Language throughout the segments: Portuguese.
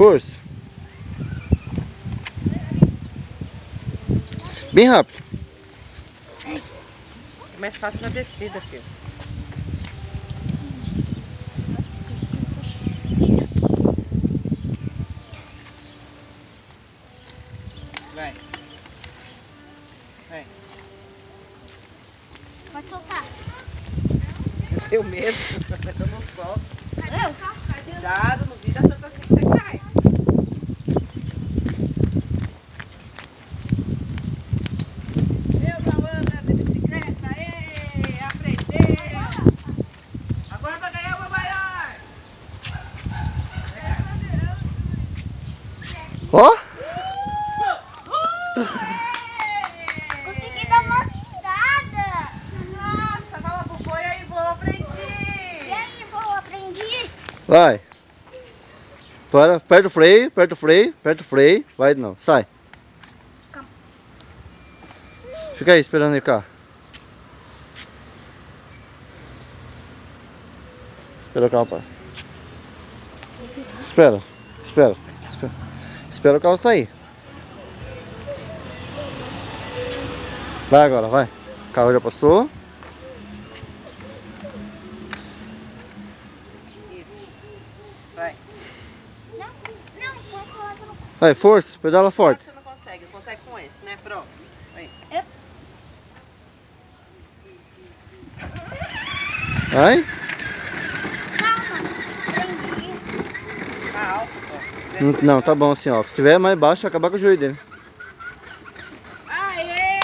Força. Bem rápido. É mais fácil na descida, filho. Vai. Vai. Pode soltar. Eu tenho medo. Eu não solto. Eu? Cuidado, não vira tanto assim que você cai. Meu Cauã de bicicleta, ê, aprendeu. Agora vai ganhar uma maior. Ó. Consegui dar uma virada. Nossa, fala pro boi aí, vou aprendi. E aí, vou aprendi. Vai. Para, aperta o freio, aperta o freio, aperta o freio. Vai não, sai. Calma. Fica aí esperando o carro. Espera o carro passar. Espera, espera, espera. Espera o carro sair. Vai agora, vai. O carro já passou. Isso. Vai. Não, posso falar que eu não posso. Vai, força, pedala forte. Você não consegue, consegue com esse, né? Pronto. Aí. Vai. Calma, aprendi. Tá alto, ó. Não, tá bom assim, ó. Se tiver mais baixo, vai acabar com o joelho dele. Aê!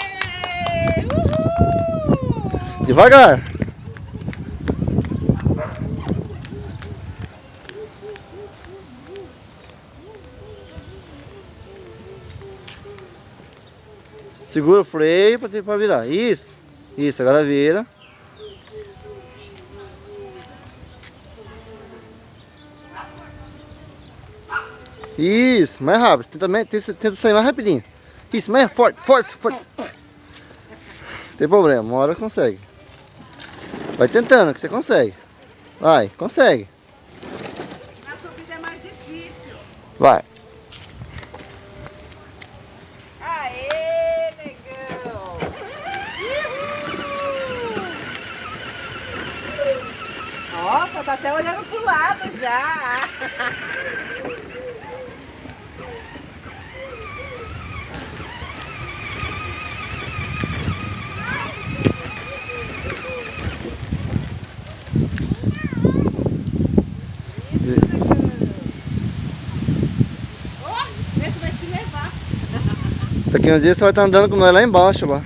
Uhul! Devagar. Segura o freio pra virar. Isso. Isso, agora vira. Isso, mais rápido. Tenta sair mais rapidinho. Isso, mais forte, forte, forte. Tem problema, uma hora consegue. Vai tentando que você consegue. Vai, consegue. Na subida é mais difícil. Vai. Aê, negão! Uhul! Nossa, tá até olhando pro lado já. Ó, vê se vai te levar. Daqui uns dias você vai estar andando com nós lá embaixo lá.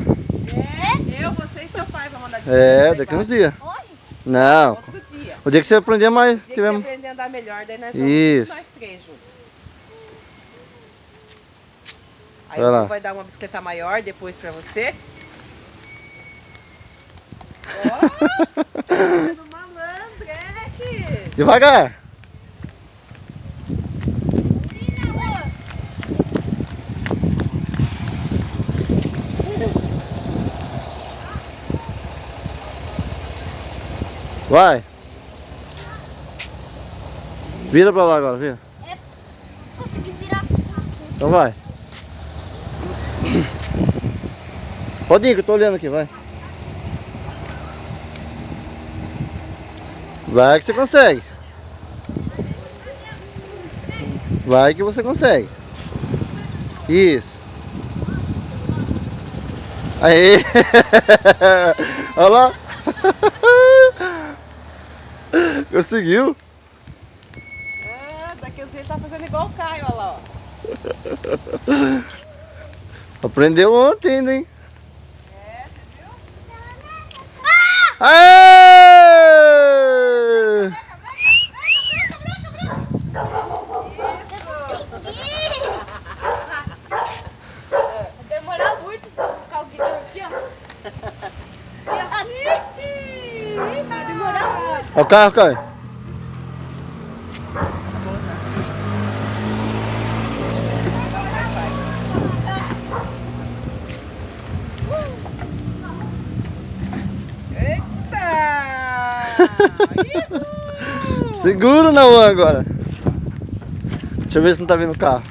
Eu, você e seu pai vão andar de Daqui uns dias. Hoje? Não. Outro dia. O dia que você aprender mais, O dia que tiver... você aprender a andar melhor, daí nós vamos Isso. nós três juntos. Aí Vai o lá. Will vai dar uma bicicleta maior depois pra você. Ó, tá sendo malandreque. Devagar. Vai. Vira pra lá agora, vira. Consegui virar. Então vai. Pode ir que eu tô olhando aqui, vai. Vai que você consegue. Vai que você consegue. Isso. Aê! Olha lá. Conseguiu. Ah, daqui uns dias ele tá fazendo igual o Caio, olha lá, ó. Aprendeu ontem ainda, hein? É, você viu? Aê! Demorar muito pra colocar o guidão aqui, ó. Vai demorar muito. Olha o carro, Caio. Eita! Uhul! Segura na mão agora. Deixa eu ver se não tá vindo o carro.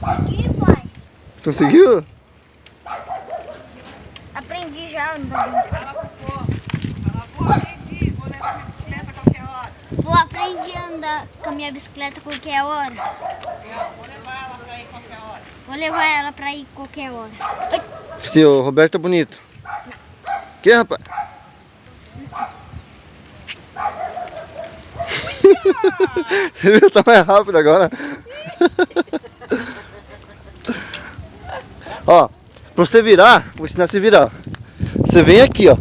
Aqui, pai. Conseguiu? Aprendi já no bagulho. Ela vou aqui, vou levar minha bicicleta a qualquer hora. Vou aprender a andar com a minha bicicleta qualquer hora. Vou levar ela pra ir qualquer hora. Vou levar ela pra ir qualquer hora. Ai, Sim, o Roberto é bonito. Que, rapaz? Você viu? Tá mais rápido agora. Ó, pra você virar, vou ensinar você a virar. Você vem aqui, ó,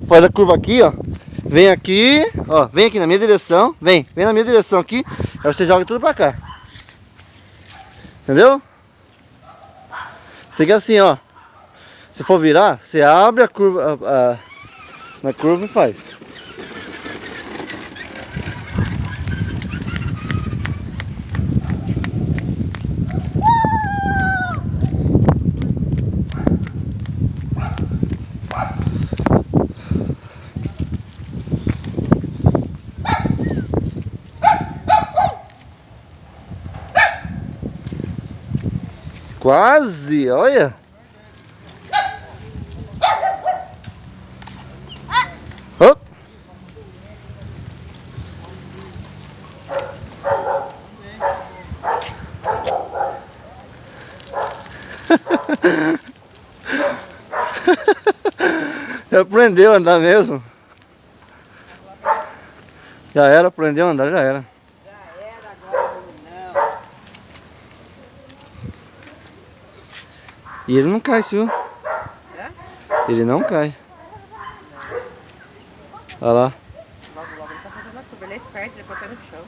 faz a curva aqui, ó. Vem aqui, ó, vem aqui na minha direção, vem na minha direção aqui, aí você joga tudo pra cá. Entendeu? Você tem que assim, ó. Se for virar, você abre a curva, na curva e faz. Quase, olha. Hop. Aprendeu a andar mesmo. Já era, aprendeu a andar, já era. Já era, agora não. E ele não cai, viu? É? Ele não cai. Olha lá. Logo, logo ele tá fazendo a curva. Ele é esperto, ele põe o pé no chão.